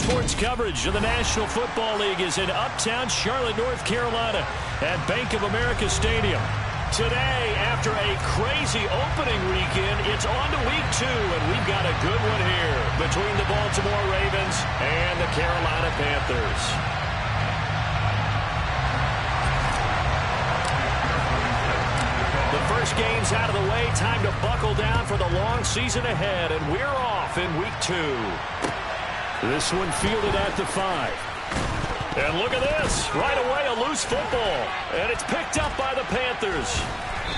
sports coverage of the National Football League is in uptown Charlotte, North Carolina at Bank of America Stadium. Today, after a crazy opening weekend, it's on to week 2, and we've got a good one here between the Baltimore Ravens and the Carolina Panthers. The first game's out of the way. Time to buckle down for the long season ahead, and we're off in week 2. This one fielded at the 5. And look at this. Right away, a loose football. And it's picked up by the Panthers.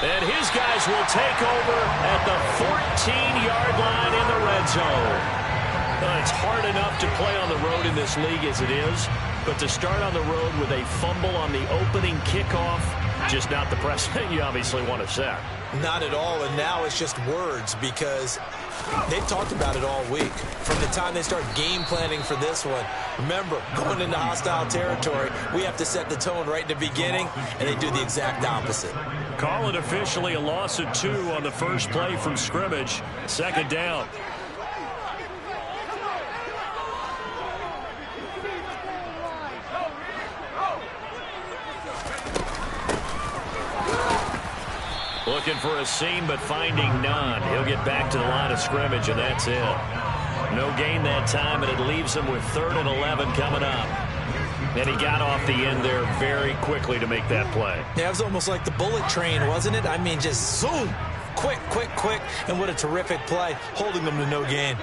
And his guys will take over at the 14-yard line in the red zone. It's hard enough to play on the road in this league as it is. But to start on the road with a fumble on the opening kickoff, just not the precedent you obviously want to set. Not at all, and now it's just words because they've talked about it all week. From the time they start game planning for this one, remember, going into hostile territory, we have to set the tone right in the beginning, and they do the exact opposite. Call it officially a loss of 2 on the first play from scrimmage. Second down. Looking for a seam, but finding none. He'll get back to the line of scrimmage, and that's it. No gain that time, and it leaves him with 3rd and 11 coming up. And he got off the end there very quickly to make that play. Yeah, it was almost like the bullet train, wasn't it? I mean, just zoom. Quick, quick, quick. And what a terrific play, holding them to no gain.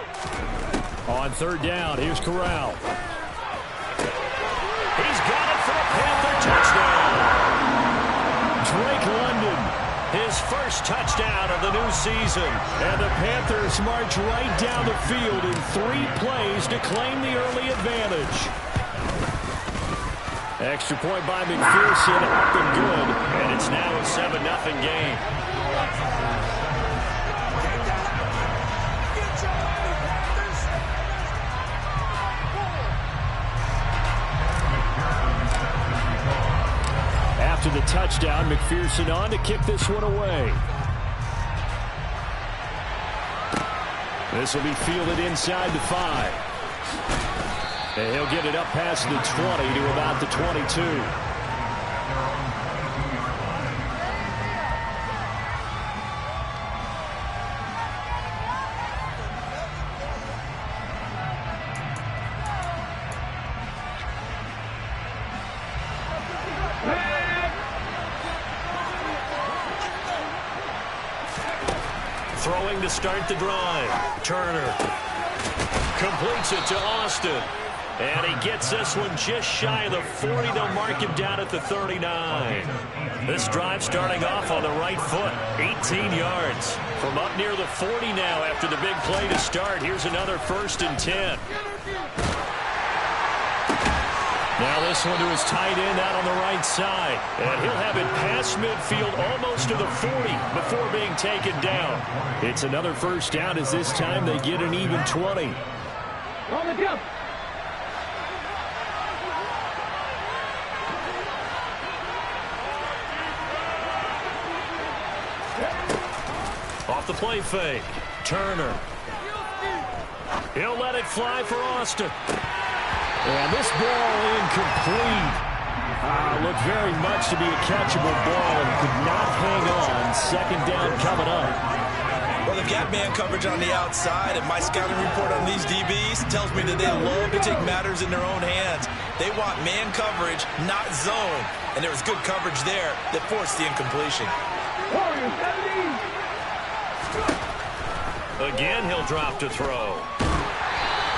On 3rd down, here's Corral. He's got it for a Panther touchdown. Drake London, his first touchdown of the new season. And the Panthers march right down the field in 3 plays to claim the early advantage. Extra point by McPherson, up and good. And it's now a 7-0 game. After the touchdown, McPherson on to kick this one away. This will be fielded inside the 5. And he'll get it up past the 20 to about the 22. Throwing to start the drive. Turner completes it to Austin. And he gets this one just shy of the 40. They'll mark him down at the 39. This drive starting off on the right foot. 18 yards. From up near the 40 now after the big play to start. Here's another 1st and 10. Now this one to his tight end out on the right side. And he'll have it past midfield almost to the 40 before being taken down. It's another 1st down as this time they get an even 20. On the jump. Off the play fake. Turner. He'll let it fly for Austin. And this ball incomplete. Looked very much to be a catchable ball and could not hang on. 2nd down coming up. Well, they've got man coverage on the outside, and my scouting report on these DBs tells me that they love to take matters in their own hands. They want man coverage, not zone. And there was good coverage there that forced the incompletion. Again, he'll drop to throw.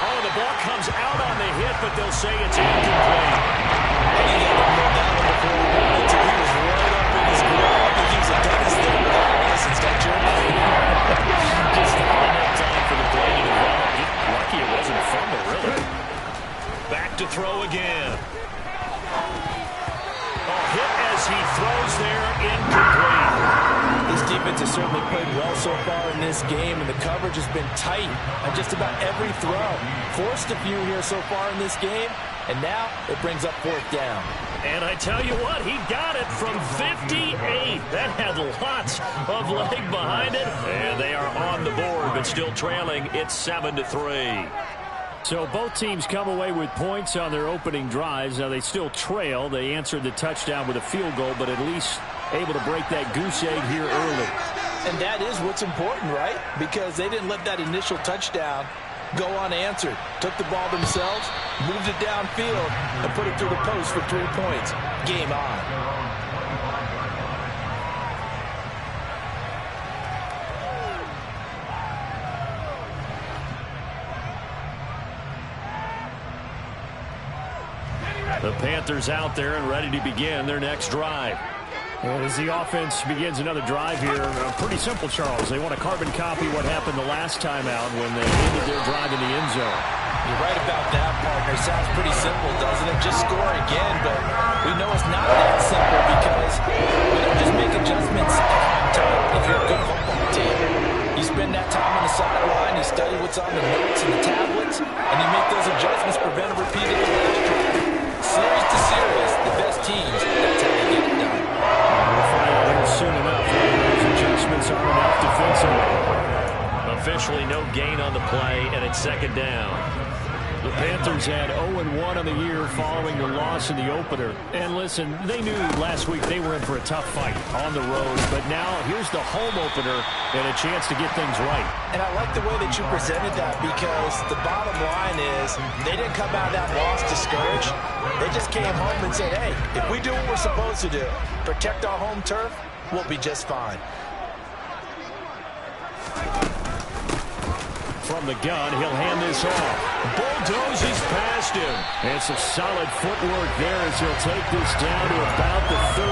Oh, the ball comes out on the hit, but they'll say it's incomplete. He got him more down before he wanted to. He was right up in his glove. I think he was a dentist there with that license, don't you? Just not enough time for the play to develop. Lucky it wasn't a fumble, really. Back to throw again. Hit as he throws there, incomplete. This defense has certainly played well so far in this game, and the coverage has been tight on just about every throw. Forced a few here so far in this game, and now it brings up 4th down. And I tell you what, he got it from 58. That had lots of leg behind it, and they are on the board, but still trailing. It's 7-3. So both teams come away with points on their opening drives. Now they still trail. They answered the touchdown with a field goal, but at least able to break that goose egg here early. And that is what's important, right? Because they didn't let that initial touchdown go unanswered. Took the ball themselves, moved it downfield, and put it through the post for 3 points. Game on. The Panthers out there and ready to begin their next drive. As the offense begins another drive here, pretty simple, Charles. They want to carbon copy what happened the last time out when they ended their drive in the end zone. You're right about that, partner. Sounds pretty simple, doesn't it? Just score again, but we know it's not that simple because we don't just make adjustments at halftime if you're a good football team. You spend that time on the sideline, you study what's on the notes and the tablets, and you make those adjustments, prevent a repeat of the last drive. Series to series, the best teams, that's how they get it done. We'll find out here soon enough whether those adjustments are enough defensively. Officially no gain on the play, and it's second down. The Panthers had 0-1 on the year following the loss in the opener. And listen, they knew last week they were in for a tough fight on the road. But now here's the home opener and a chance to get things right. And I like the way that you presented that because the bottom line is they didn't come out of that loss discouraged. They just came home and said, hey, if we do what we're supposed to do, protect our home turf, we'll be just fine. From the gun, he'll hand this off. Bulldozes past him. And some solid footwork there as he'll take this down to about the 38.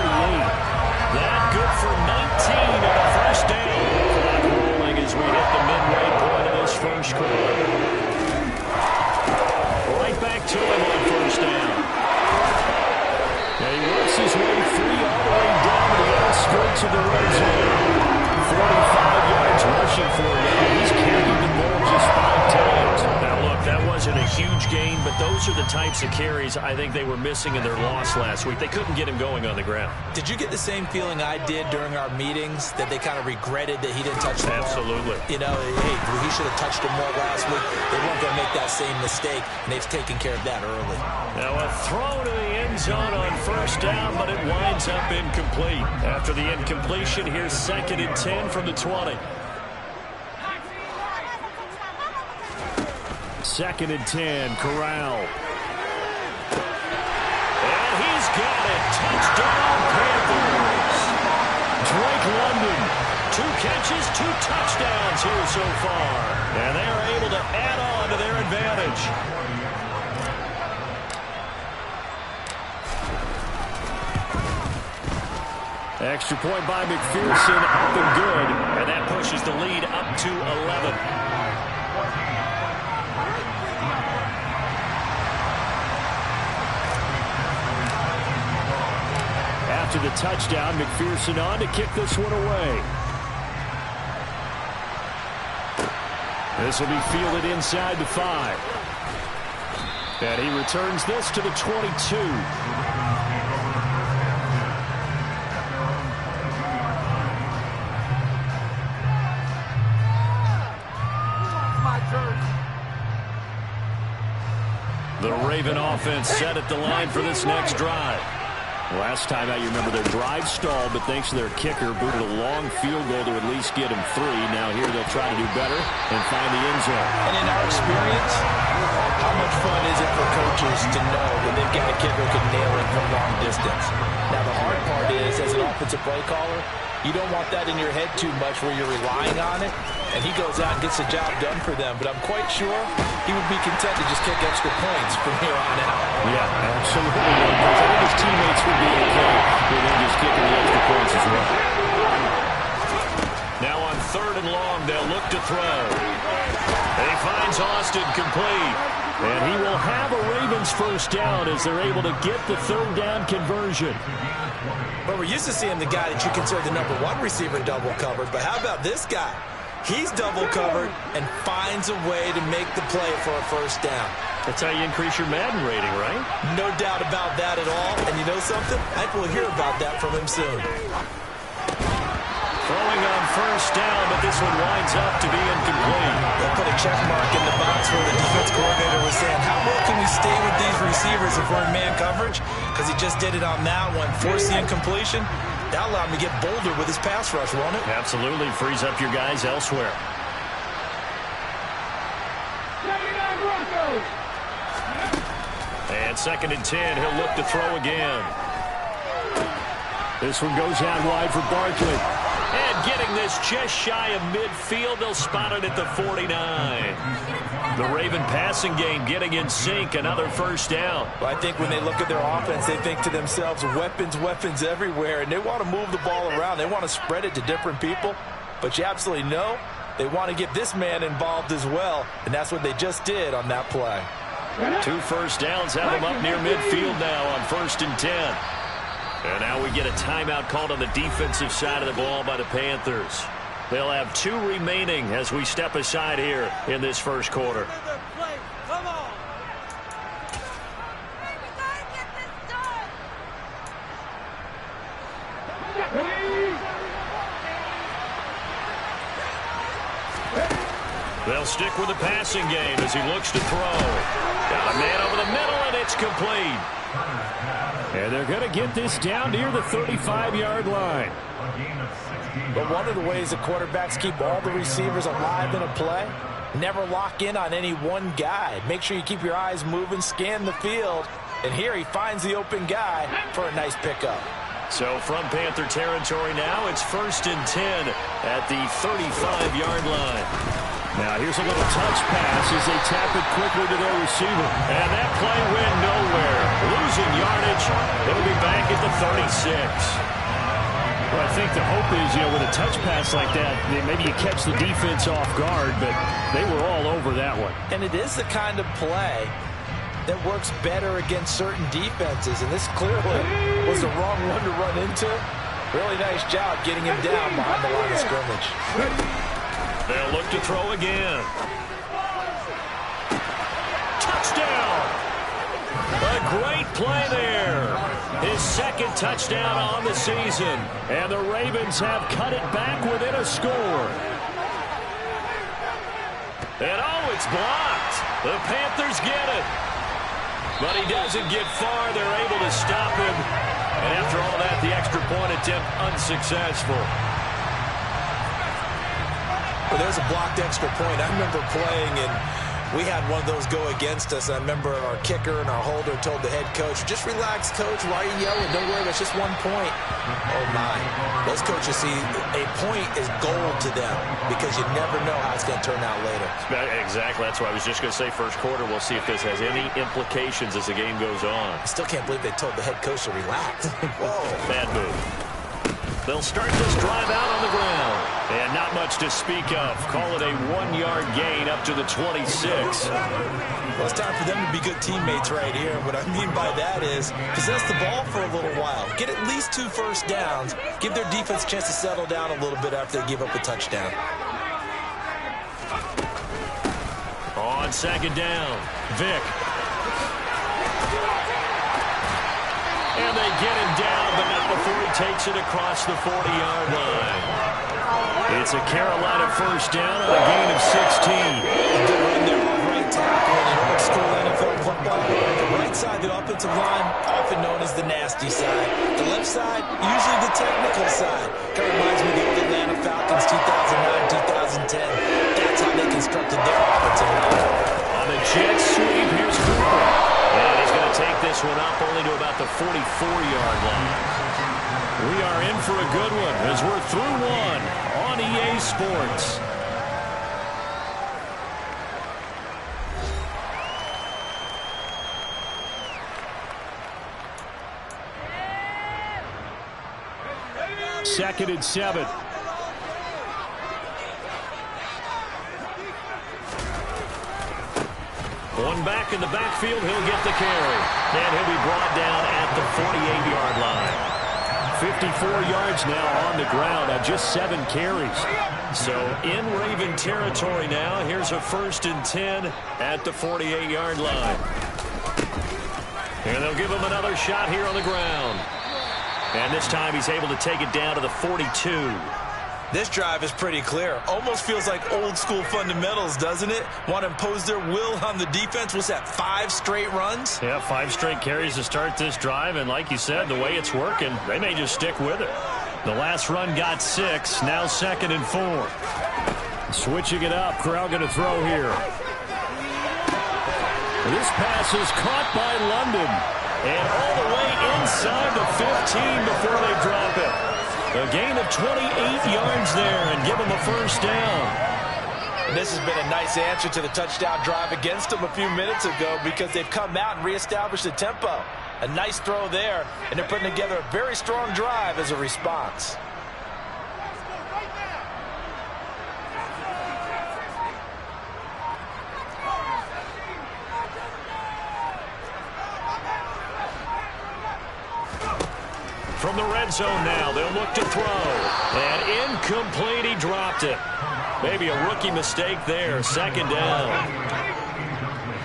That good for 19 and a first down. Clock rolling as we hit the midway point of this first quarter. Right back to him on first down. And he works his way free all the way down to the outskirts of the red zone. 45 yards rushing for him. He's carried the ball just 5 times. Now, look, that wasn't a huge gain, but those are the types of carries I think they were missing in their loss last week. They couldn't get him going on the ground. Did you get the same feeling I did during our meetings, that they kind of regretted that he didn't touch the ball? Absolutely. You know, hey, he should have touched him more last week. They weren't going to make that same mistake, and they've taken care of that early. Now, a throw to the end zone on first down, but it winds up incomplete. After the incompletion, here's 2nd and 10 from the 20. 2nd and 10, Corral. And he's got it. Touchdown, Panthers. Drake London, 2 catches, 2 touchdowns here so far. And they are able to add on to their advantage. Extra point by McPherson, up and good. And that pushes the lead up to 11. After the touchdown, McPherson on to kick this one away. This will be fielded inside the 5. And he returns this to the 22. The Raven offense set at the line for this next drive. Last time out, you remember their drive stalled, but thanks to their kicker, booted a long field goal to at least get him 3. Now here they'll try to do better and find the end zone. And in our experience, how much fun is it for coaches to know that they've got a kicker who can nail it from long distance? Now the hard part is, as an offensive play caller, you don't want that in your head too much where you're relying on it, and he goes out and gets the job done for them. But I'm quite sure he would be content to just kick extra points from here on out. Yeah, absolutely. I think his teammates would be okay with him just kicking the extra points as well. Now on 3rd and long, they'll look to throw. And he finds Austin complete. And he will have a Ravens first down as they're able to get the 3rd down conversion. But we're used to seeing the guy that you consider the #1 receiver double covered. But how about this guy? He's double covered and finds a way to make the play for a first down. That's how you increase your Madden rating, right? No doubt about that at all. And you know something? I think we'll hear about that from him soon. Throwing on first down, but this one winds up to be incomplete. They'll put a check mark in the box where the defense coordinator was saying, how well can we stay with these receivers if we're in man coverage? Because he just did it on that one, forced the incompletion. That allowed him to get bolder with his pass rush, won't it? Absolutely. Frees up your guys elsewhere. And 2nd and 10. He'll look to throw again. This one goes out wide for Barkley. And getting this just shy of midfield. They'll spot it at the 49. The Raven passing game getting in sync. Another first down. Well, I think when they look at their offense, they think to themselves, weapons, weapons everywhere. And they want to move the ball around. They want to spread it to different people. But you absolutely know they want to get this man involved as well. And that's what they just did on that play. 2 first downs have them up near midfield now on 1st and 10. And now we get a timeout called on the defensive side of the ball by the Panthers. They'll have 2 remaining as we step aside here in this first quarter. Come on. They'll stick with the passing game as he looks to throw. Got a man over the middle, and it's complete. And they're going to get this down near the 35-yard line. But one of the ways the quarterbacks keep all the receivers alive in a play, never lock in on any one guy. Make sure you keep your eyes moving, scan the field. And here he finds the open guy for a nice pickup. So from Panther territory now, it's 1st and 10 at the 35-yard line. Now here's a little touch pass as they tap it quickly to their receiver. And that play went nowhere. Losing yardage. It'll be back at the 36. Well, I think the hope is, with a touch pass like that, maybe you catch the defense off guard, but they were all over that one. And it is the kind of play that works better against certain defenses, and this clearly was the wrong one to run into. Really nice job getting him down behind the line of scrimmage. They'll look to throw again. Touchdown! A great play there. His 2nd touchdown on the season. And the Ravens have cut it back within a score. And it's blocked. The Panthers get it. But he doesn't get far. They're able to stop him. And after all that, the extra point attempt unsuccessful. Well, there's a blocked extra point. I remember playing, and we had one of those go against us. I remember our kicker and our holder told the head coach, just relax, coach. Why are you yelling? Don't worry, it's just 1 point. Oh, my. Those coaches see a point is gold to them because you never know how it's going to turn out later. Exactly. That's what I was just going to say. First quarter, we'll see if this has any implications as the game goes on. I still can't believe they told the head coach to relax. Whoa. Bad move. They'll start this drive out on the ground. And not much to speak of. Call it a 1-yard gain up to the 26. Well, it's time for them to be good teammates right here. What I mean by that is possess the ball for a little while. Get at least 2 first downs. Give their defense a chance to settle down a little bit after they give up a touchdown. On 2nd down, Vick. And they get him down, but not before he takes it across the 40-yard line. It's a Carolina first down on a gain of 16. Good run there off right tackle in old school NFL football. The right side, the offensive line, often known as the nasty side. The left side, usually the technical side. Kind of reminds me of the old Atlanta Falcons 2009, 2010. That's how they constructed their offensive line. On the jet sweep, here's Cooper. And he's going to take this one up only to about the 44-yard line. We are in for a good one as we're through one on EA Sports. Second and 7. One back in the backfield, he'll get the carry. And he'll be brought down at the 48-yard line. 54 yards now on the ground on just 7 carries. So in Raven territory now. Here's a 1st and 10 at the 48-yard line. And they'll give him another shot here on the ground. And this time he's able to take it down to the 42. This drive is pretty clear. Almost feels like old school fundamentals, doesn't it? Want to impose their will on the defense. What's that, 5 straight runs? Yeah, 5 straight carries to start this drive. And like you said, the way it's working, they may just stick with it. The last run got 6. Now 2nd and 4. Switching it up. Corral going to throw here. This pass is caught by London. And all the way inside the 15 before they drop it. A gain of 28 yards there and give them a first down. And this has been a nice answer to the touchdown drive against them a few minutes ago because they've come out and reestablished the tempo. A nice throw there, and they're putting together a very strong drive as a response. From the red zone now, they'll look to throw. And incomplete, he dropped it. Maybe a rookie mistake there, 2nd down.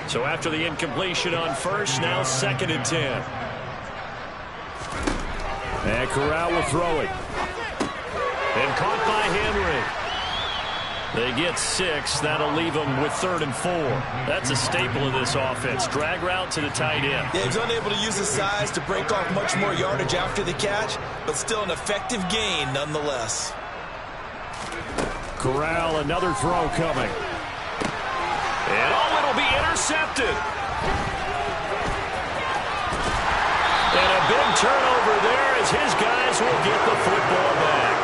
So after the incompletion on first, now 2nd and 10. And Corral will throw it. And caught by Henry. They get 6. That'll leave them with 3rd and 4. That's a staple of this offense. Drag route to the tight end. Yeah, he's unable to use his size to break off much more yardage after the catch, but still an effective gain nonetheless. Corral, another throw coming. And it'll be intercepted. And a big turnover there as his guys will get the football back.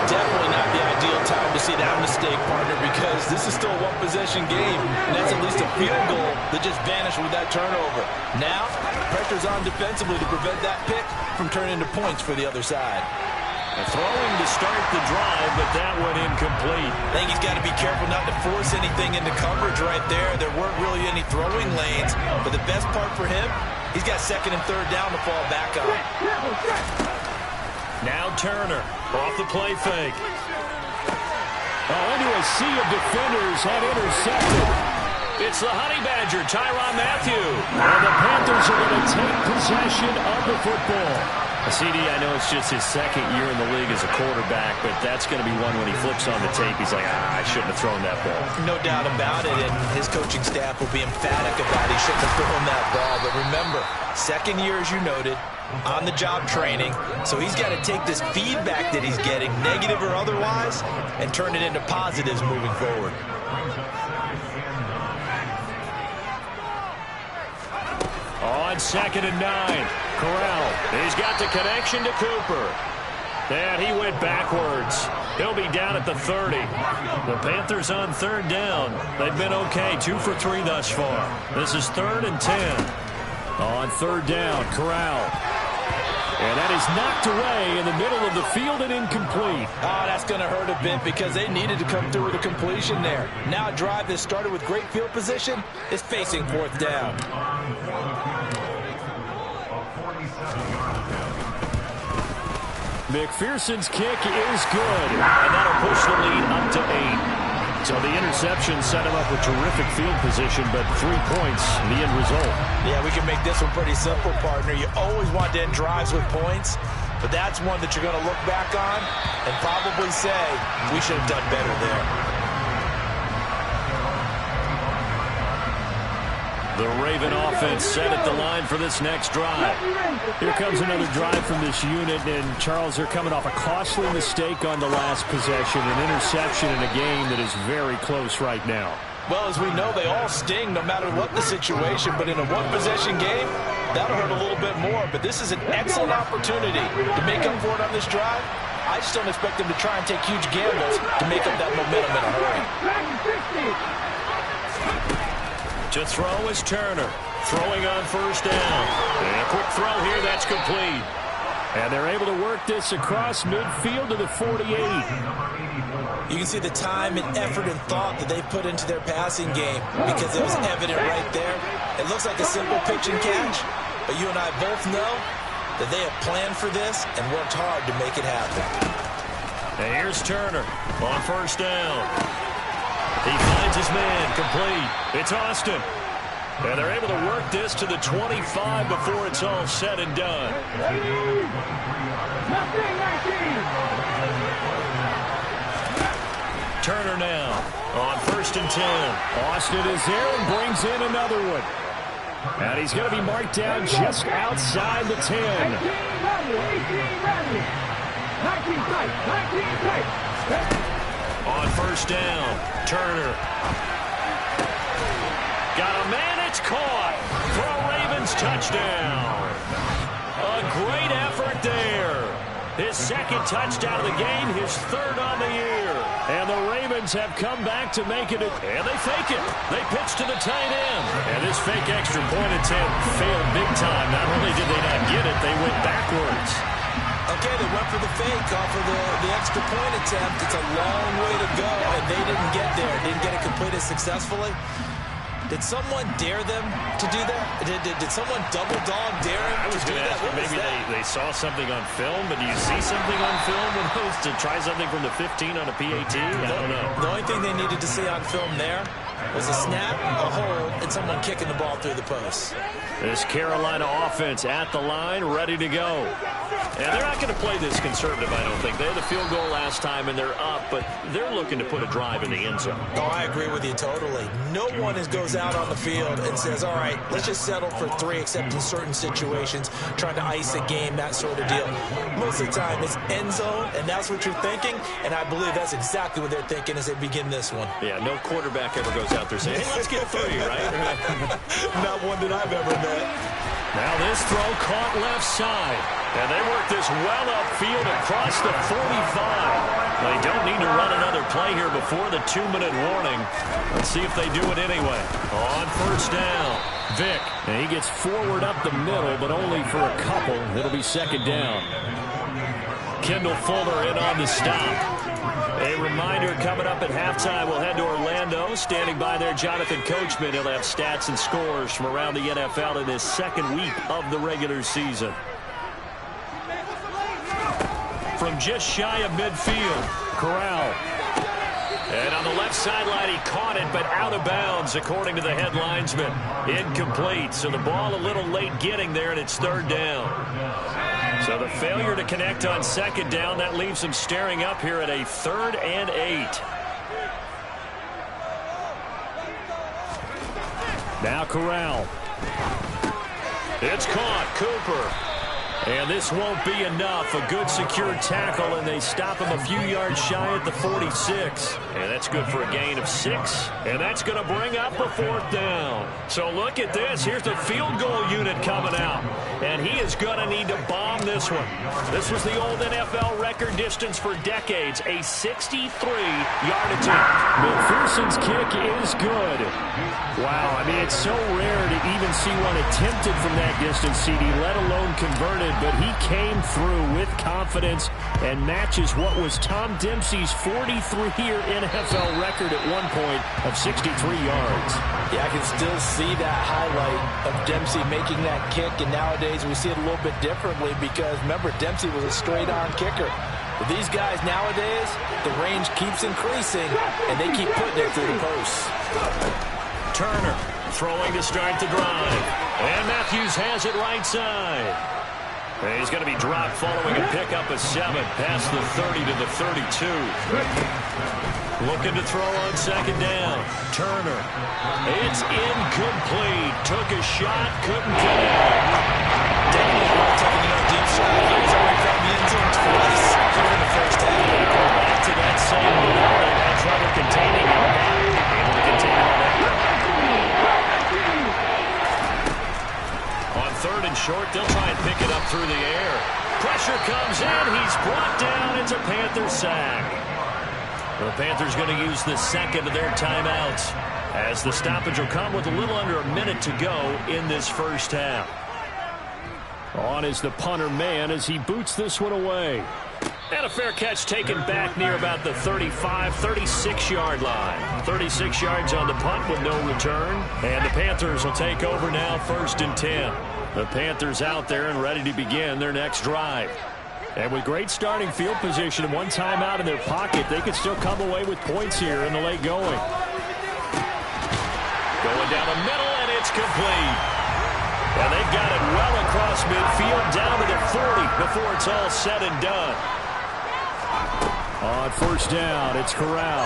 Definitely not the ideal time to see that mistake, partner, because this is still a one-possession game, and that's at least a field goal that just vanished with that turnover. Now, pressure's on defensively to prevent that pick from turning into points for the other side. Throwing to start the drive, but that went incomplete. I think he's got to be careful not to force anything into coverage right there. There weren't really any throwing lanes, but the best part for him, he's got 2nd and 3rd down to fall back on. Now Turner off the play fake. Into a sea of defenders had intercepted. It's the Honey Badger, Tyrann Mathieu. And the Panthers are going to take possession of the football. CD, I know it's just his 2nd year in the league as a quarterback, but that's going to be one when he flips on the tape. He's like, I shouldn't have thrown that ball. No doubt about it, and his coaching staff will be emphatic about he shouldn't have thrown that ball. But remember, 2nd year, as you noted, on-the-job training, so he's got to take this feedback that he's getting, negative or otherwise, and turn it into positives moving forward. On 2nd and 9, Corral. He's got the connection to Cooper. And he went backwards. He'll be down at the 30. The Panthers on 3rd down. They've been okay, 2 for 3 thus far. This is 3rd and 10. On 3rd down, Corral. And that is knocked away in the middle of the field and incomplete. Oh, that's going to hurt a bit because they needed to come through with a completion there. Now a drive that started with great field position is facing 4th down. McPherson's kick is good, and that'll push the lead up to 8. So the interception set him up with terrific field position, but 3 points, the end result. Yeah, we can make this one pretty simple, partner. You always want to end drives with points, but that's one that you're going to look back on and probably say, we should have done better there. The Raven offense set at the line for this next drive. Here comes another drive from this unit, and Charles, they're coming off a costly mistake on the last possession, an interception in a game that is very close right now. Well, as we know, they all sting no matter what the situation, but in a one-possession game, that'll hurt a little bit more. But this is an excellent opportunity to make up for it on this drive. I just don't expect them to try and take huge gambles to make up that momentum in a hurry. To throw is Turner. Throwing on 1st down. And a quick throw here, that's complete. And they're able to work this across midfield to the 48. You can see the time and effort and thought that they put into their passing game because it was evident right there. It looks like a simple pitch and catch, but you and I both know that they have planned for this and worked hard to make it happen. And here's Turner on 1st down. He finds his man, complete. It's Austin. And they're able to work this to the 25 before it's all said and done. Turner now on 1st and 10. Austin is there and brings in another one. And he's going to be marked down just outside the 10. 19 tight. On 1st down, Turner. Got a man, it's caught for a Ravens touchdown. A great effort there. His 2nd touchdown of the game, his 3rd on the year. And the Ravens have come back to make it, and they fake it. They pitch to the tight end. And this fake extra point attempt failed big time. Not only did they not get it, they went backwards. Okay, they went for the fake off of the extra point attempt. It's a long way to go, and they didn't get there. Didn't get it completed successfully. Did someone dare them to do that? Did someone double dog dare him I was to do going to that? ask you, maybe they saw something on film, but do you see something on film when those to try something from the 15 on a PAT? I don't know. The only thing they needed to see on film there was a snap, a hold, and someone kicking the ball through the post. This Carolina offense at the line, ready to go. And they're not going to play this conservative, I don't think. They had the field goal last time, and they're up, but they're looking to put a drive in the end zone. Oh, I agree with you totally. No one goes out on the field and says, all right, let's just settle for 3, except in certain situations, trying to ice a game, that sort of deal. Most of the time, it's end zone, and that's what you're thinking, and I believe that's exactly what they're thinking as they begin this one. Yeah, no quarterback ever goes out there saying, hey, let's get 3, right? Not one that I've ever met. Now this throw caught left side. And they work this well upfield across the 45. They don't need to run another play here before the 2-minute warning. Let's see if they do it anyway. On 1st down, Vick. And he gets forward up the middle, but only for a couple. It'll be 2nd down. Kendall Fuller in on the stop. A reminder, coming up at halftime, we'll head to Orlando. Standing by there, Jonathan Coachman. He'll have stats and scores from around the NFL in this 2nd week of the regular season. From just shy of midfield, Corral. And on the left sideline, he caught it, but out of bounds, according to the head linesman. Incomplete, so the ball a little late getting there, and it's 3rd down. So the failure to connect on 2nd down, that leaves him staring up here at a 3rd and 8. Now Corral. It's caught, Cooper. And this won't be enough. A good secure tackle, and they stop him a few yards shy at the 46. And that's good for a gain of 6. And that's going to bring up a 4th down. So look at this. Here's the field goal unit coming out. And he is going to need to bomb this one. This was the old NFL record distance for decades. A 63-yard attempt. McPherson's kick is good. Wow, I mean, it's so rare to even see one attempted from that distance, CD, let alone converted. But he came through with confidence and matches what was Tom Dempsey's 43-year NFL record at one point of 63 yards. Yeah, I can still see that highlight of Dempsey making that kick, and nowadays we see it a little bit differently because, remember, Dempsey was a straight-on kicker. But these guys nowadays, the range keeps increasing, and they keep putting it through the posts. Turner throwing to start the drive. And Matthews has it right side. And he's going to be dropped following a pickup of 7 past the 30 to the 32. Looking to throw on 2nd down. Turner. It's incomplete. Took a shot, couldn't connect. Definitely worth taking a deep shot. He's already found the end zone twice here in the 1st half. Back to that same ball. They had trouble containing him. Able to contain him on that. On 3rd and short, they'll try and pick it up through the air. Pressure comes in. He's brought down. It's a Panther sack. The Panthers going to use the 2nd of their timeouts as the stoppage will come with a little under a minute to go in this 1st half. On is the punter man as he boots this one away. And a fair catch taken back near about the 35, 36-yard line. 36 yards on the punt with no return. And the Panthers will take over now 1st and 10. The Panthers out there and ready to begin their next drive. And with great starting field position and one timeout in their pocket, they could still come away with points here in the late going. Going down the middle, and it's complete. And they've got it well across midfield, down to the 40 before it's all said and done. On first down, it's Corral.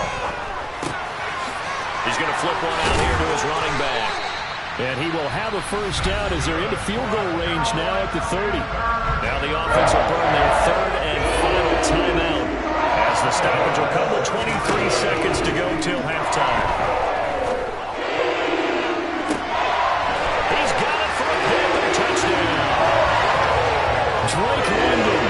He's going to flip one out here to his running back. And he will have a first down as they're into field goal range now at the 30. Now the offense will burn their third and final timeout as the stoppage will come with 23 seconds to go till halftime. He's got it for a Panther touchdown. Drake London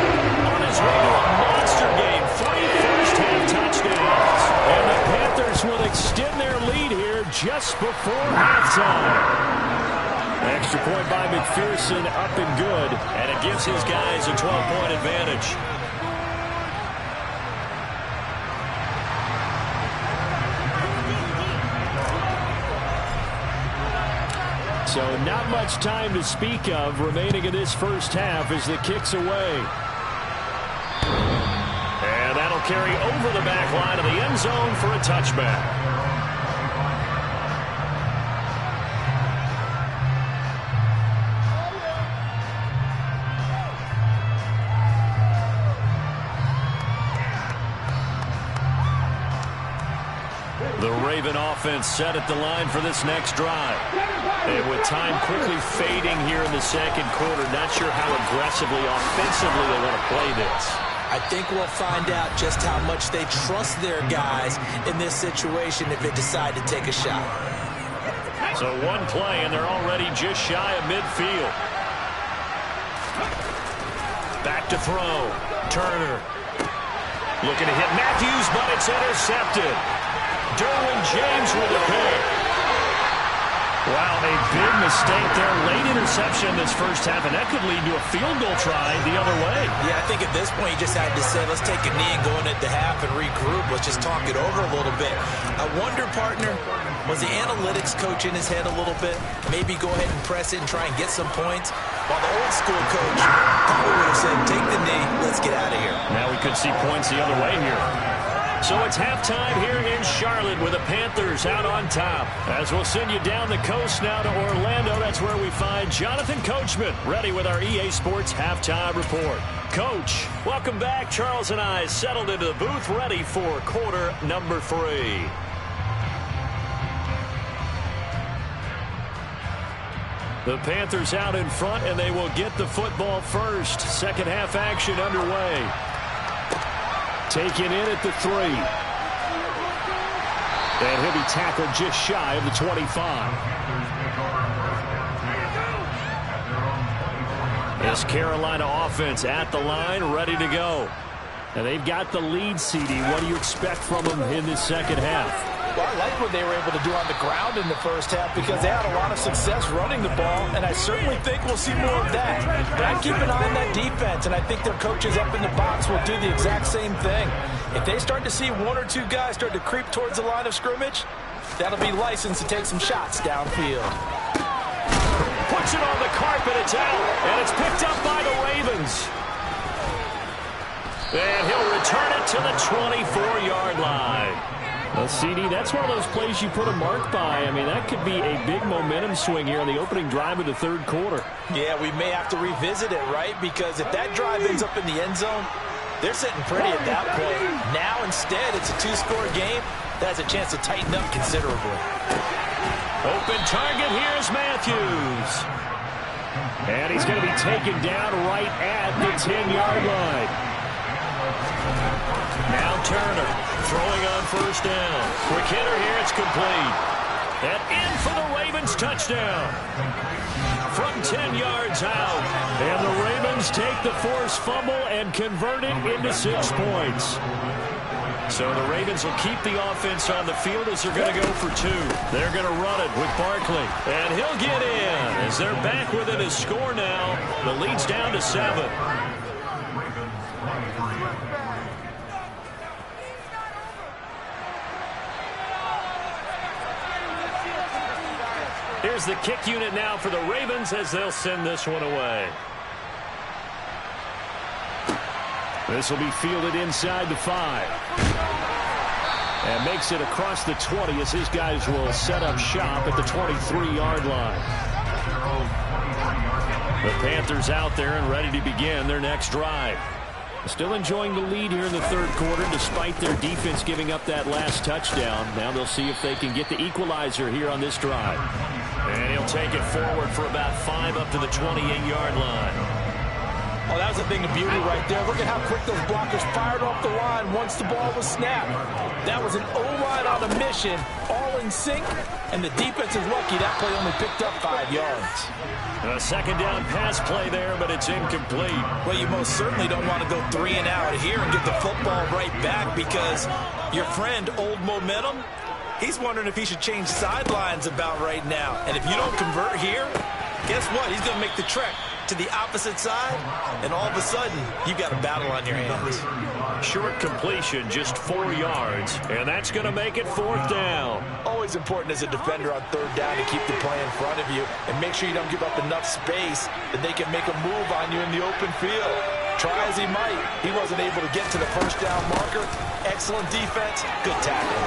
on his way to a monster game. 3 first-half touchdowns. And the Panthers will extend their lead here just before halftime. Extra point by McPherson, up and good. And it gives his guys a 12-point advantage. So not much time to speak of remaining in this first half as the kick's away. And that'll carry over the back line of the end zone for a touchback. The Raven offense set at the line for this next drive. And with time quickly fading here in the second quarter, not sure how aggressively, offensively they want to play this. I think we'll find out just how much they trust their guys in this situation if they decide to take a shot. So one play, and they're already just shy of midfield. Back to throw. Turner. Looking to hit Matthews, but it's intercepted. Derwin James with a pick. Wow, a big mistake there. Late interception this first half, and that could lead to a field goal try the other way. Yeah, I think at this point you just had to say, let's take a knee and go in at the half and regroup. Let's just talk it over a little bit. I wonder, partner, was the analytics coach in his head a little bit? Maybe go ahead and press it and try and get some points? While the old school coach probably would have said, take the knee, let's get out of here. Now we could see points the other way here. So it's halftime here in Charlotte with the Panthers out on top. As we'll send you down the coast now to Orlando, that's where we find Jonathan Coachman ready with our EA Sports Halftime Report. Coach, welcome back. Charles and I settled into the booth ready for quarter number 3. The Panthers out in front, and they will get the football first. Second half action underway. Taken in at the 3. And he'll be tackled just shy of the 25. This Carolina offense at the line, ready to go. And they've got the lead, CD. What do you expect from them in this second half? Well, I like what they were able to do on the ground in the first half because they had a lot of success running the ball, and I certainly think we'll see more of that. But I keep an eye on that defense, and I think their coaches up in the box will do the exact same thing. If they start to see 1 or 2 guys start to creep towards the line of scrimmage, that'll be licensed to take some shots downfield. Puts it on the carpet, it's out, and it's picked up by the Ravens. And he'll return it to the 24-yard line. Well, CD, that's one of those plays you put a mark by. I mean, that could be a big momentum swing here on the opening drive of the third quarter. Yeah, we may have to revisit it, right? Because if that drive ends up in the end zone, they're sitting pretty at that point. Now, instead, it's a 2-score game. That has a chance to tighten up considerably. Open target, here's Matthews. And he's going to be taken down right at the 10-yard line. Now Turner throwing on first down. Quick hitter here, it's complete. And in for the Ravens touchdown. From 10 yards out. And the Ravens take the forced fumble and convert it into 6 points. So the Ravens will keep the offense on the field as they're going to go for 2. They're going to run it with Barkley. And he'll get in as they're back within a score now. The lead's down to 7. Here's the kick unit now for the Ravens as they'll send this one away. This will be fielded inside the 5. And makes it across the 20 as his guys will set up shop at the 23-yard line. The Panthers out there and ready to begin their next drive. Still enjoying the lead here in the third quarter despite their defense giving up that last touchdown. Now they'll see if they can get the equalizer here on this drive. And he'll take it forward for about 5 up to the 28-yard line. Oh, that was a thing of beauty right there. Look at how quick those blockers fired off the line once the ball was snapped. That was an O-line on a mission, all in sync, and the defense is lucky that play only picked up 5 yards. A second down pass play there, but it's incomplete. Well, you most certainly don't want to go 3 and out here and get the football right back because your friend, Old Momentum, he's wondering if he should change sidelines about right now. And if you don't convert here, guess what? He's going to make the trek to the opposite side, and all of a sudden, you've got a battle on your hands. Short completion, just 4 yards, and that's going to make it 4th down. Always important as a defender on 3rd down to keep the play in front of you and make sure you don't give up enough space that they can make a move on you in the open field. Try as he might, he wasn't able to get to the first down marker. Excellent defense, good tackle.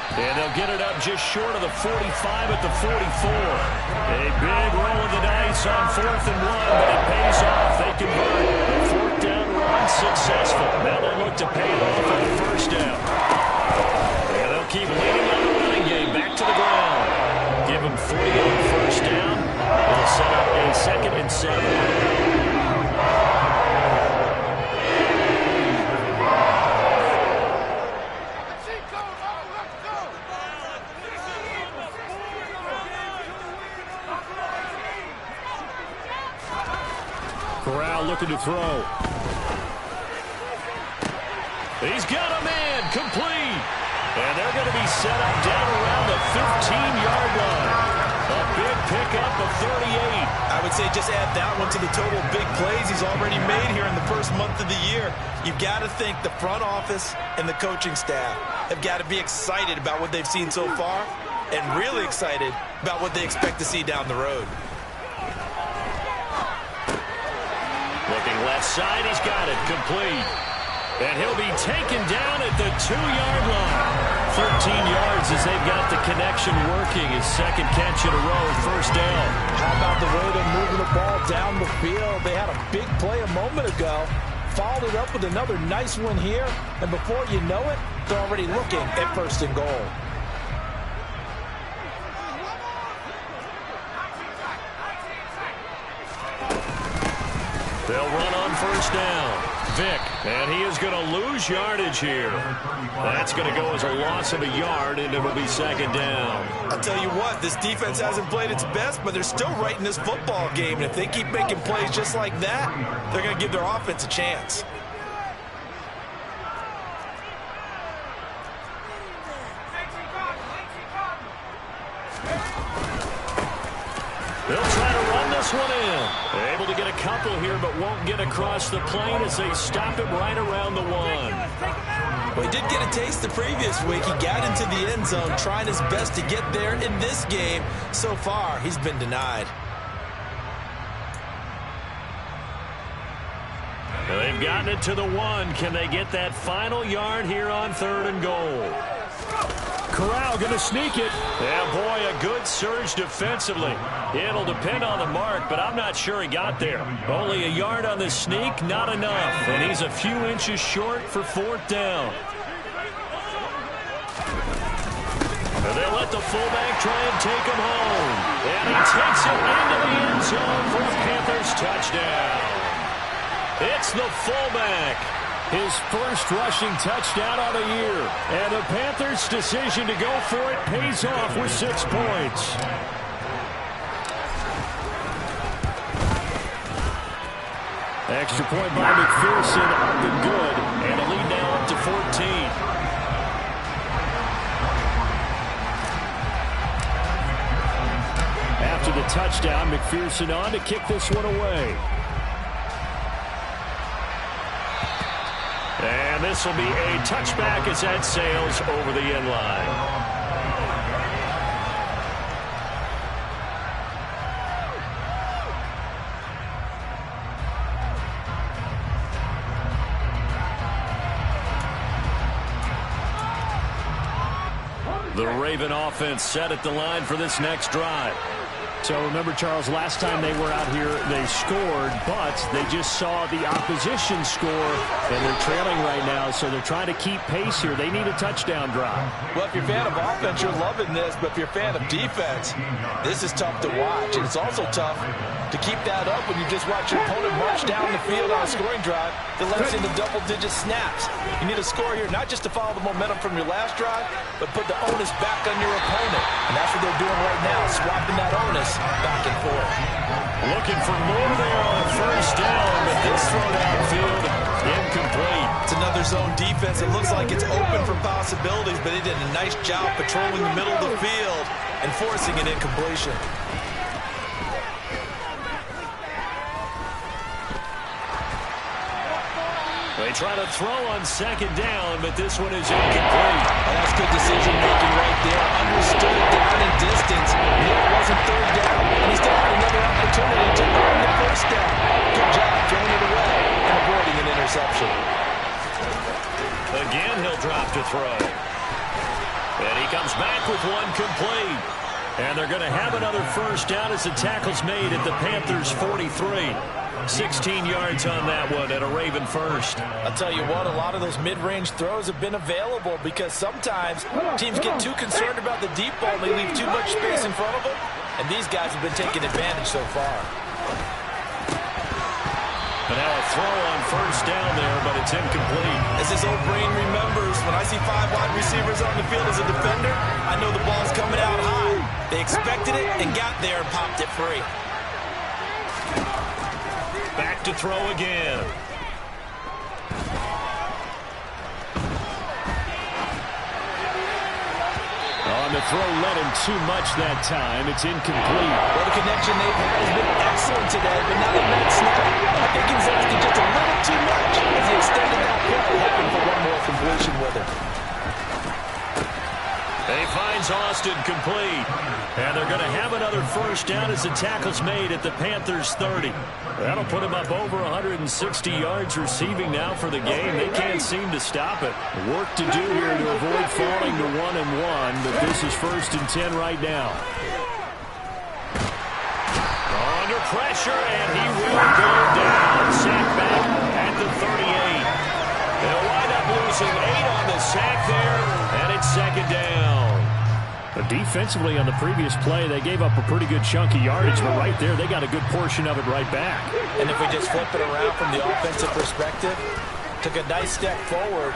And they'll get it up just short of the 45 at the 44. A big roll of the dice on 4th and 1, but it pays off. They convert. The 4th down run successful. Now they look to pay it off on the first down. And they'll keep leading on the running game. Back to the ground. Give them 40 on the first down. They'll set up a 2nd and 7. Corral looking to throw. He's got a man complete. And they're going to be set up down around the 15-yard line. A big pickup of 38. I would say just add that one to the total big plays he's already made here in the first month of the year. You've got to think the front office and the coaching staff have got to be excited about what they've seen so far and really excited about what they expect to see down the road. Looking left side, he's got it, complete. And he'll be taken down at the 2-yard line. 13 yards as they've got the connection working. His 2nd catch in a row, 1st down. How about the way they're moving the ball down the field? They had a big play a moment ago. Followed it up with another nice one here. And before you know it, they're already looking at 1st and goal. They'll run on 1st down. Vick, and he is going to lose yardage here. That's going to go as a loss of a yard, and it will be 2nd down. I'll tell you what, this defense hasn't played its best, but they're still right in this football game. And if they keep making plays just like that, they're going to give their offense a chance. They'll try to run this one in. They're able to get a couple here, but won't get across the plane as they stop it right around the 1. Well, he did get a taste the previous week. He got into the end zone, trying his best to get there in this game. So far, he's been denied. They've gotten it to the 1. Can they get that final yard here on 3rd and goal? Corral going to sneak it. Yeah, boy, a good surge defensively. It'll depend on the mark, but I'm not sure he got there. Only a yard on the sneak, not enough. And he's a few inches short for 4th down. And they'll let the fullback try and take him home. And he takes it into the end zone for a Panthers touchdown. It's the fullback. His first rushing touchdown on the year. And the Panthers' decision to go for it pays off with 6 points. Extra point by McPherson, up and good. And a lead now up to 14. After the touchdown, McPherson on to kick this one away. And this will be a touchback as that sails over the end line. The Raven offense set at the line for this next drive. So remember, Charles, last time they were out here, they scored, but they just saw the opposition score, and they're trailing right now, so they're trying to keep pace here. They need a touchdown drive. Well, if you're a fan of offense, you're loving this, but if you're a fan of defense, this is tough to watch, and it's also tough to keep that up when you just watch your opponent march down the field on a scoring drive that lets into double-digit snaps. You need a score here, not just to follow the momentum from your last drive, but put the onus back on your opponent, and that's what they're doing right now, swapping that onus back and forth. Looking for more there on first down, but this throw downfield incomplete. It's another zone defense. It looks like it's open for possibilities, but they did a nice job patrolling the middle of the field and forcing an incompletion. They try to throw on second down, but this one is incomplete. Oh, that's good decision-making right there. Understood down and distance. Knew it wasn't third down, and he still had another opportunity to earn the first down. Good job throwing it away and avoiding an interception. Again, he'll drop to throw. And he comes back with one complete. And they're going to have another first down as the tackle's made at the Panthers' 43. 16 yards on that one and a Raven first. I'll tell you what, a lot of those mid-range throws have been available because sometimes teams get too concerned about the deep ball and they leave too much space in front of them, and these guys have been taking advantage so far. And now a throw on first down there, but it's incomplete. As his old brain remembers, when I see 5 wide receivers on the field as a defender, I know the ball's coming out high. They expected it and got there and popped it free. Back to throw again. On the throw, led him too much that time. It's incomplete. Well, the connection they've had has been excellent today, but now that snap, I think he's asking just a little too much as he extended that play, hoping for one more completion with it. He finds Austin complete. And they're going to have another first down as the tackle's made at the Panthers' 30. That'll put him up over 160 yards receiving now for the game. They can't seem to stop it. Work to do here to avoid falling to 1-1, but this is 1st and 10 right now. Under pressure, and he will go down. Sack back at the 38. They'll wind up losing 8 on the sack there, and it's 2nd down. But defensively on the previous play, they gave up a pretty good chunk of yardage, but right there, they got a good portion of it right back. And if we just flip it around from the offensive perspective, took a nice step forward,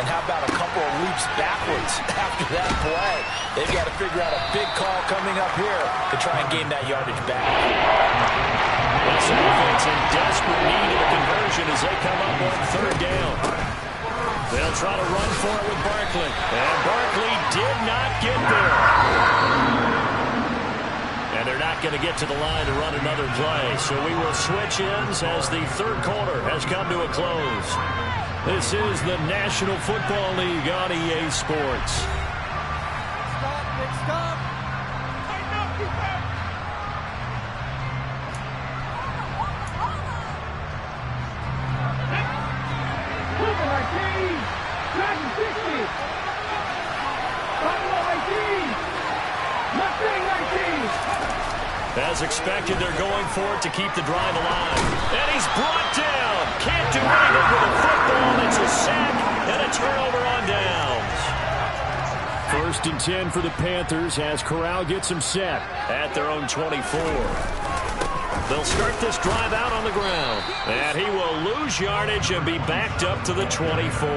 and how about a couple of leaps backwards after that play? They've got to figure out a big call coming up here to try and gain that yardage back. This offense in desperate need of a conversion as they come up on 3rd down. They'll try to run for it with Barkley. And Barkley did not get there. And they're not going to get to the line to run another play. So we will switch ends as the 3rd quarter has come to a close. This is the National Football League on EA Sports. As expected, they're going for it to keep the drive alive. And he's brought down. Can't do anything with a football. It's a sack and a turnover on downs. 1st and 10 for the Panthers as Corral gets them set at their own 24. They'll start this drive out on the ground. And he will lose yardage and be backed up to the 24.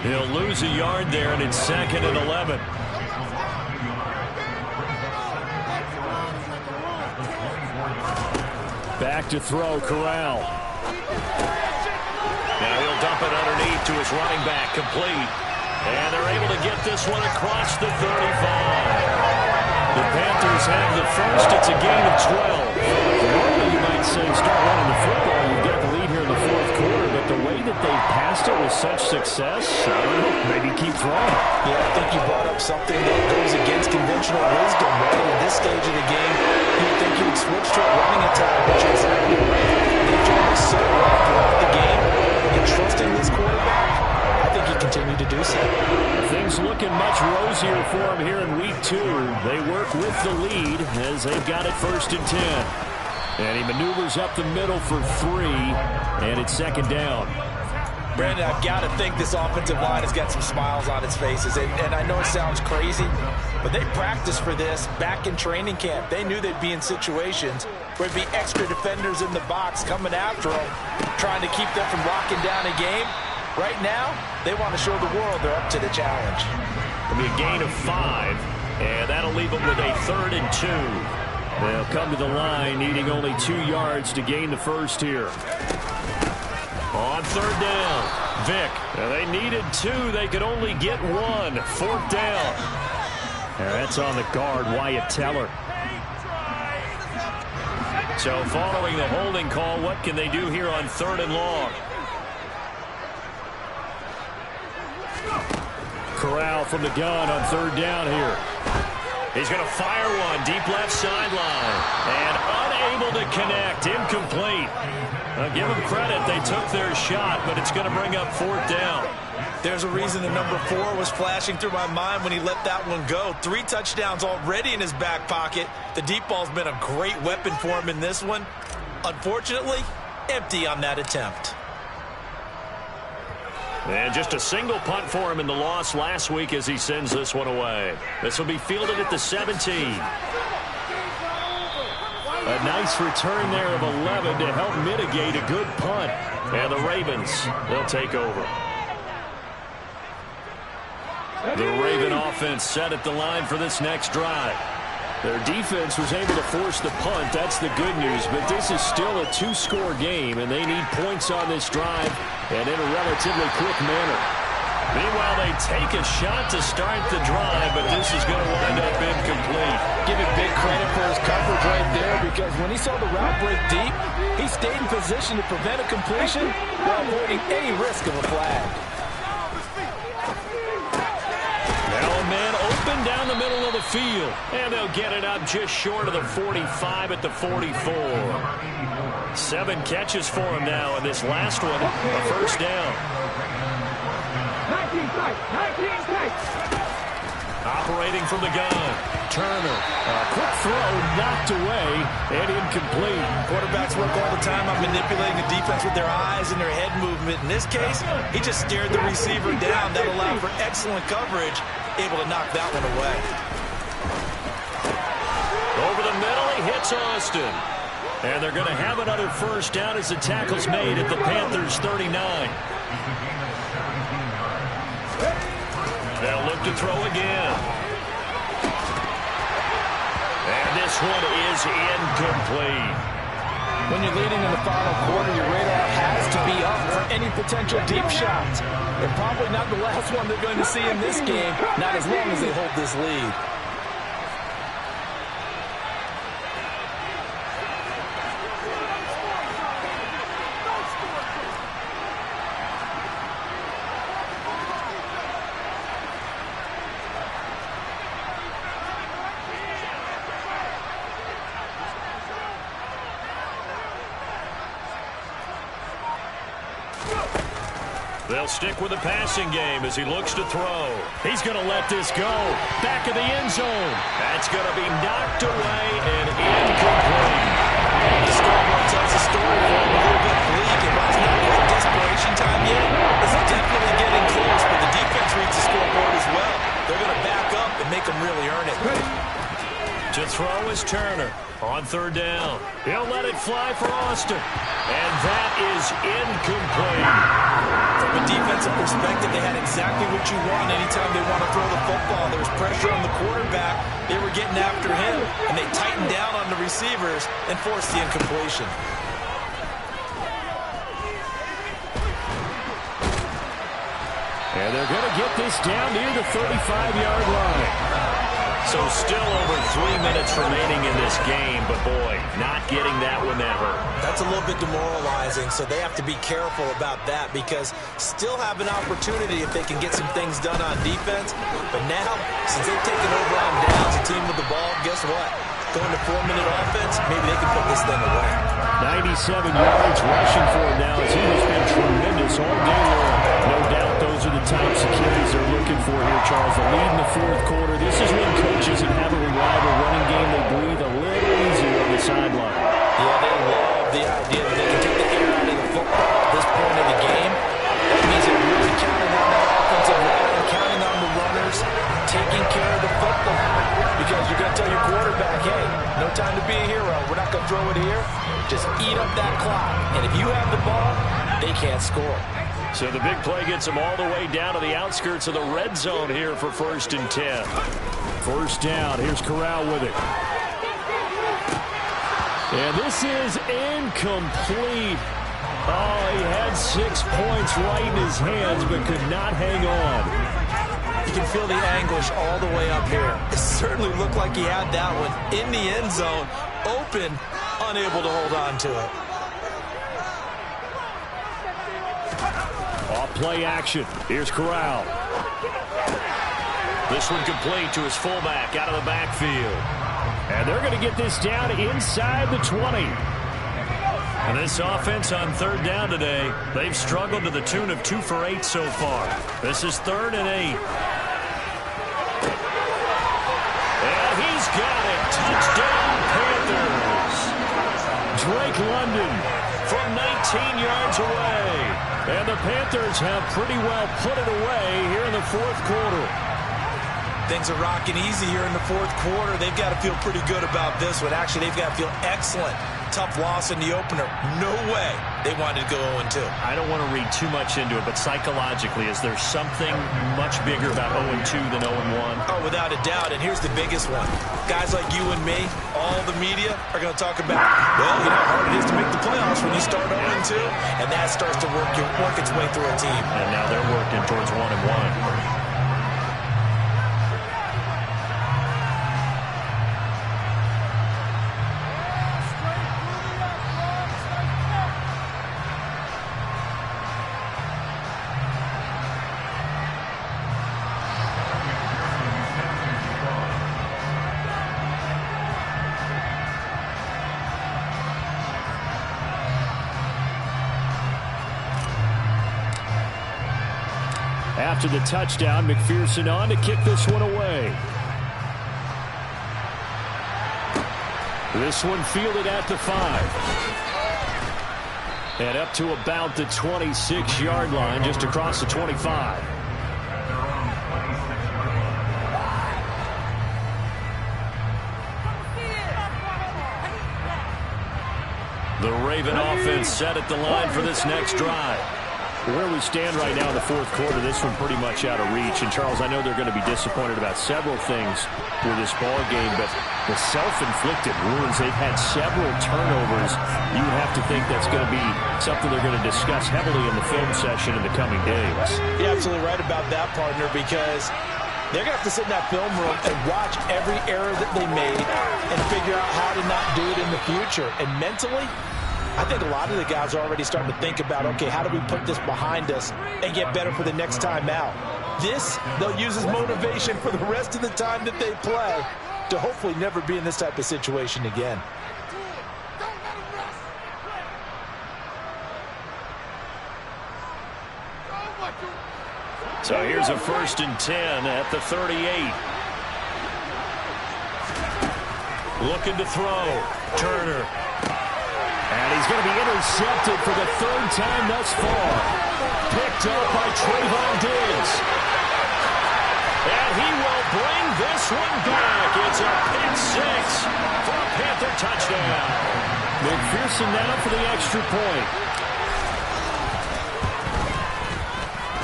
He'll lose a yard there, and it's 2nd and 11. Back to throw, Corral. Now he'll dump it underneath to his running back, complete. And they're able to get this one across the 35. The Panthers have the first. It's a gain of 12. Normally you might say start running the football, you get the lead here in the 4th quarter, but the way that they passed it with such success, I don't know, maybe keep throwing. Yeah, I think you brought up something that goes against conventional wisdom, right? At this stage of the game, you'd think you would switch to a running attack, but you're exactly right. They've done it so well throughout the game, and trusting this quarterback, I think you continue to do so. Things looking much rosier for them here in week 2. They work with the lead as they've got it 1st and 10. And he maneuvers up the middle for 3, and it's 2nd down. Brandon, I've got to think this offensive line has got some smiles on its faces. And I know it sounds crazy, but they practiced for this back in training camp. They knew they'd be in situations where there'd be extra defenders in the box coming after them, trying to keep them from locking down a game. Right now, they want to show the world they're up to the challenge. It'll be a gain of 5, and that'll leave them with a 3rd and 2. They'll come to the line needing only 2 yards to gain the first here. On 3rd down, Vick. They needed 2. They could only get 1. 4th down. And that's on the guard, Wyatt Teller. So following the holding call, what can they do here on 3rd and long? Corral from the gun on 3rd down here. He's going to fire one deep left sideline. And unable to connect. Incomplete. Give them credit. They took their shot, but it's going to bring up 4th down. There's a reason the number 4 was flashing through my mind when he let that one go. 3 touchdowns already in his back pocket. The deep ball's been a great weapon for him in this one. Unfortunately, empty on that attempt. And just a single punt for him in the loss last week as he sends this one away. This will be fielded at the 17. A nice return there of 11 to help mitigate a good punt. And the Ravens, they'll take over. The Raven offense set at the line for this next drive. Their defense was able to force the punt. That's the good news. But this is still a 2-score game, and they need points on this drive and in a relatively quick manner. Meanwhile, they take a shot to start the drive, but this is going to wind up incomplete. Give it big credit for his coverage right there, because when he saw the route break deep, he stayed in position to prevent a completion while avoiding any risk of a flag. Now a man open down the middle of the field, and they'll get it up just short of the 45 at the 44. 7 catches for him now, and this last one, a 1st down. 19 tight. Operating from the gun, Turner. A quick throw knocked away and incomplete. Quarterbacks work all the time on manipulating the defense with their eyes and their head movement. In this case, he just stared the receiver down. That allowed for excellent coverage, able to knock that one away. Over the middle, he hits Austin. And they're going to have another 1st down as the tackle's made at the Panthers 39. They'll look to throw again. And this one is incomplete. When you're leading in the final quarter, your radar has to be up for any potential deep shots. And probably not the last one they're going to see in this game, not as long as they hold this lead. They'll stick with the passing game as he looks to throw. He's going to let this go. Back of the end zone. That's going to be knocked away and incomplete. The scoreboard tells the story for him a little bit bleak. And while it's not quite desperation time yet, it's definitely getting close. But the defense reads the scoreboard as well. They're going to back up and make them really earn it. To throw is Turner on 3rd down. He'll let it fly for Austin. And that is incomplete. From a defensive perspective, they had exactly what you want anytime they want to throw the football. There was pressure on the quarterback. They were getting after him, and they tightened down on the receivers and forced the incompletion. And they're going to get this down near the 35-yard line. So still over 3 minutes remaining in this game, but boy, not getting that one that hurt. That's a little bit demoralizing, so they have to be careful about that because still have an opportunity if they can get some things done on defense. But now, since they've taken over on downs, a team with the ball, guess what? Going to 4-minute offense, maybe they can put this thing away. 97 yards rushing for him now as he has been tremendous all day long. No doubt those those are the types of carries they're looking for here, Charles. The lead in the fourth quarter. This is when coaches and have a reliable running game. They breathe a little easier on the sideline. Yeah, they love the idea that they can take the air out of the football at this point in the game. That means they're really counting on that offensive line, counting on the runners, taking care of the football. Because you're going to tell your quarterback, hey, no time to be a hero. We're not going to throw it here. Just eat up that clock. And if you have the ball, they can't score. So the big play gets them all the way down to the outskirts of the red zone here for 1st and 10. First down. Here's Corral with it. And this is incomplete. Oh, he had 6 points right in his hands but could not hang on. You can feel the anguish all the way up here. It certainly looked like he had that one in the end zone, open, unable to hold on to it. Off play action. Here's Corral. This one complete to his fullback out of the backfield. And they're going to get this down inside the 20. And this offense on 3rd down today, they've struggled to the tune of 2 for 8 so far. This is 3rd and 8. And he's got it. Touchdown, Panthers. Drake London from 19 yards away. And the Panthers have pretty well put it away here in the 4th quarter. Things are rocking easy here in the 4th quarter. They've got to feel pretty good about this one. Actually, they've got to feel excellent. Tough loss in the opener. No way they wanted to go 0-2. I don't want to read too much into it, but psychologically, is there something much bigger about 0-2 than 0-1? Oh, without a doubt. And here's the biggest one. Guys like you and me, all the media are going to talk about, well, you know how hard it is to make the playoffs when you start 0-2, and that starts to work its way through a team. And now they're working towards 1-1. After the touchdown, McPherson on to kick this one away. This one fielded at the 5. And up to about the 26-yard line, just across the 25. The Raven offense set at the line for this next drive. Where we stand right now in the 4th quarter, this one pretty much out of reach. And, Charles, I know they're going to be disappointed about several things with this ball game, but the self-inflicted wounds, they've had several turnovers. You would have to think that's going to be something they're going to discuss heavily in the film session in the coming days. You're absolutely right about that, partner, because they're going to have to sit in that film room and watch every error that they made and figure out how to not do it in the future. And mentally, I think a lot of the guys are already starting to think about, okay, how do we put this behind us and get better for the next time out? This, they'll use as motivation for the rest of the time that they play to hopefully never be in this type of situation again. So here's a 1st and 10 at the 38. Looking to throw. Turner. And he's going to be intercepted for the 3rd time thus far. Picked up by Trayvon Diggs. And he will bring this one back. It's a pick 6 for a Panther touchdown. McPherson now for the extra point.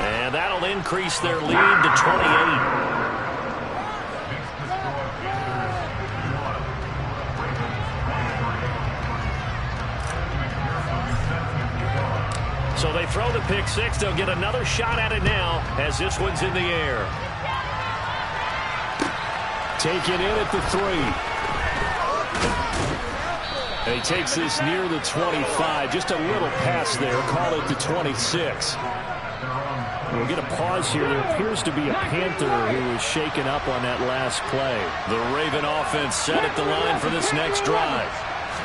And that'll increase their lead to 28. So they throw the pick 6. They'll get another shot at it now as this one's in the air. Taken in at the 3. And he takes this near the 25. Just a little pass there. Call it the 26. We'll get a pause here. There appears to be a Panther who was shaken up on that last play. The Raven offense set at the line for this next drive.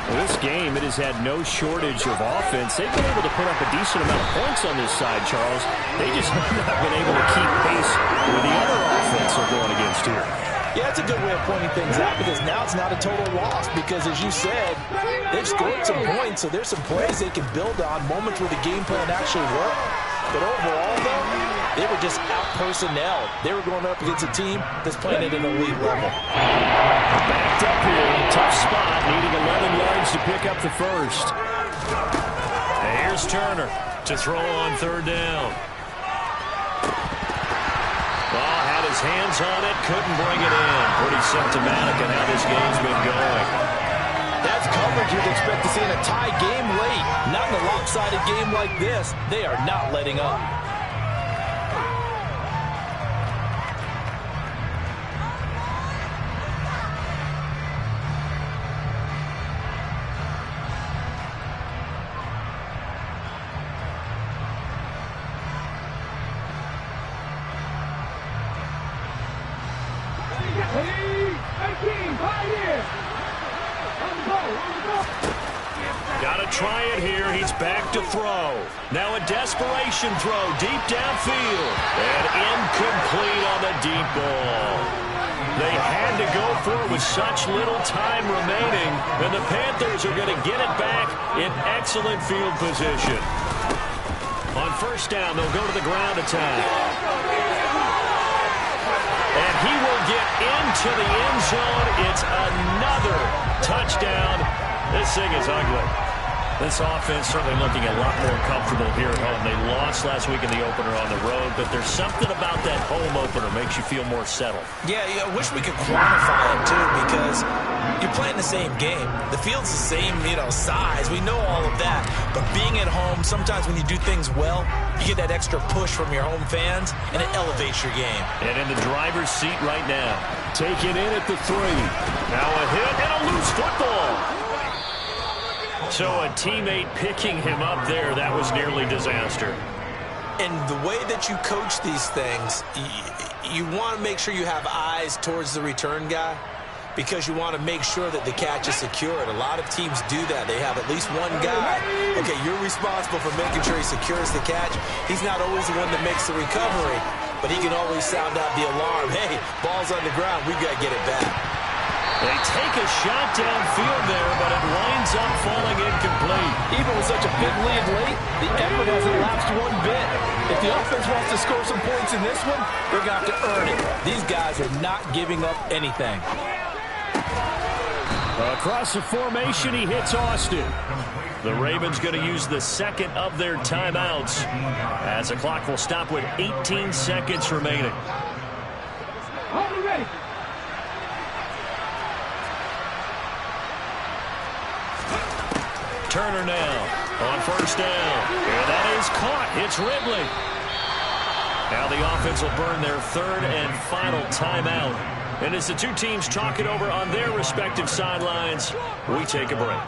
Well, this game, it has had no shortage of offense. They've been able to put up a decent amount of points on this side, Charles. They just have not been able to keep pace with the other offense they're going against here. Yeah, it's a good way of pointing things out because now it's not a total loss because, as you said, they've scored some points, so there's some plays they can build on, moments where the game plan actually worked. But overall, though, they were just out-personnel. They were going up against a team that's playing at an elite level. Backed up here in a tough spot, needing 11 yards to pick up the first. And here's Turner to throw on third down. Ball had his hands on it, couldn't bring it in. Pretty symptomatic of how this game's been going. That's coverage you'd expect to see in a tie game late. Not in a lopsided game like this. They are not letting up. Got to try it here. He's back to throw. Now a desperation throw deep downfield. And incomplete on the deep ball. They had to go for it with such little time remaining. And the Panthers are going to get it back in excellent field position. On first down, they'll go to the ground attack. And he will get into the end zone. It's another touchdown. This thing is ugly. This offense certainly looking a lot more comfortable here at home. They lost last week in the opener on the road, but there's something about that home opener makes you feel more settled. Yeah, I wish we could quantify it, too, because you're playing the same game. The field's the same, size. We know all of that. But being at home, sometimes when you do things well, you get that extra push from your home fans, and it elevates your game. And in the driver's seat right now. Taken in at the 3. Now a hit and a loose football. So a teammate picking him up there, that was nearly disaster. And the way that you coach these things, you want to make sure you have eyes towards the return guy because you want to make sure that the catch is secured. A lot of teams do that. They have at least one guy. Okay, you're responsible for making sure he secures the catch. He's not always the one that makes the recovery, but he can always sound out the alarm. Hey, ball's on the ground. We've got to get it back. They take a shot downfield there, but it winds up falling incomplete. Even with such a big lead late, the effort hasn't lapsed one bit. If the offense wants to score some points in this one, they're going to have to earn it. These guys are not giving up anything. Across the formation, he hits Austin. The Ravens going to use the second of their timeouts as the clock will stop with 18 seconds remaining. Hold it ready. Turner now on first down. And that is caught. It's Ridley. Now the offense will burn their third and final timeout. And as the two teams talk it over on their respective sidelines, we take a break.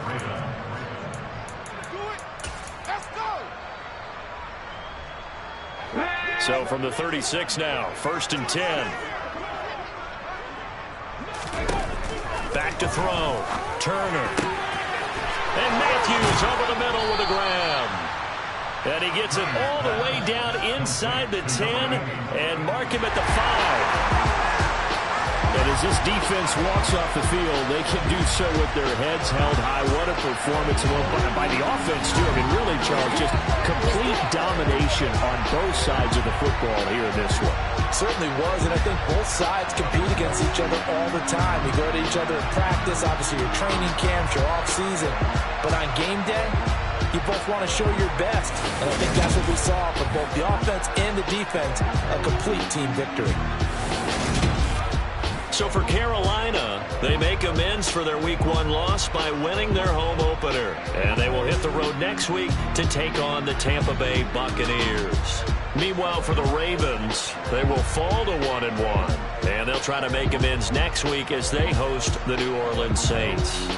So from the 36 now, first and 10. Back to throw. Turner. And Matthews over the middle with a grab. And he gets it all the way down inside the 10 and mark him at the 5. And as this defense walks off the field, they can do so with their heads held high. What a performance by the offense, too. I mean, really, Charles, just complete domination on both sides of the football here in this one. Certainly was, and I think both sides compete against each other all the time. You go to each other in practice, obviously your training camps, your off-season. But on game day, you both want to show your best. And I think that's what we saw from both the offense and the defense, a complete team victory. So for Carolina, they make amends for their Week 1 loss by winning their home opener. And they will hit the road next week to take on the Tampa Bay Buccaneers. Meanwhile, for the Ravens, they will fall to 1-1. And they'll try to make amends next week as they host the New Orleans Saints.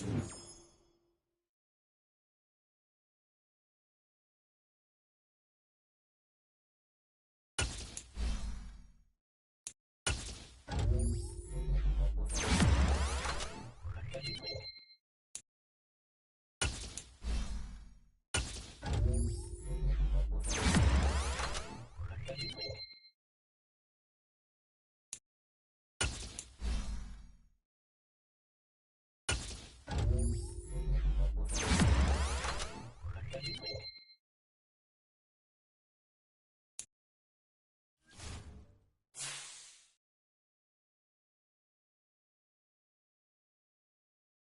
it.